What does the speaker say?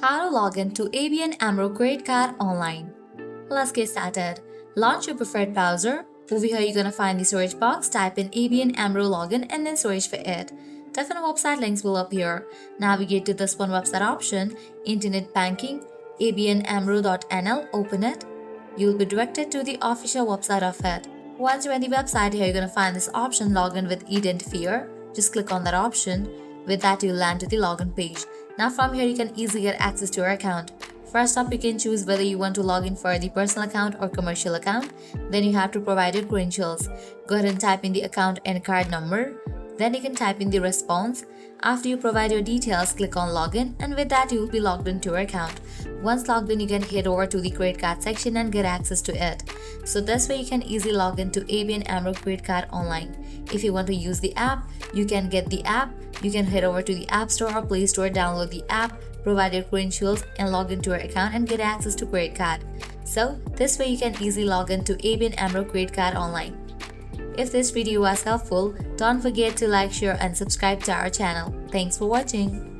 How to log in to ABN AMRO credit card online. Let's get started. Launch your preferred browser. Over here, you're gonna find the search box. Type in ABN AMRO login and then search for it. Different website links will appear. Navigate to this one website option, Internet Banking, abnamro.nl. Open it. You'll be directed to the official website of it. Once you're in the website, here you're gonna find this option, Login with Identifier. Just click on that option. With that, you'll land to the login page. Now from here, you can easily get access to your account. First up, you can choose whether you want to log in for the personal account or commercial account. Then you have to provide your credentials. Go ahead and type in the account and card number. Then you can type in the response. After you provide your details, click on login, and with that you will be logged into your account. Once logged in, you can head over to the credit card section and get access to it. So this way you can easily log into ABN AMRO credit card online. If you want to use the app, you can get the app. You can head over to the App Store or Play Store, download the app, provide your credentials, and log into your account and get access to credit card. So this way you can easily log into ABN AMRO credit card online. If this video was helpful, don't forget to like, share, and subscribe to our channel. Thanks for watching.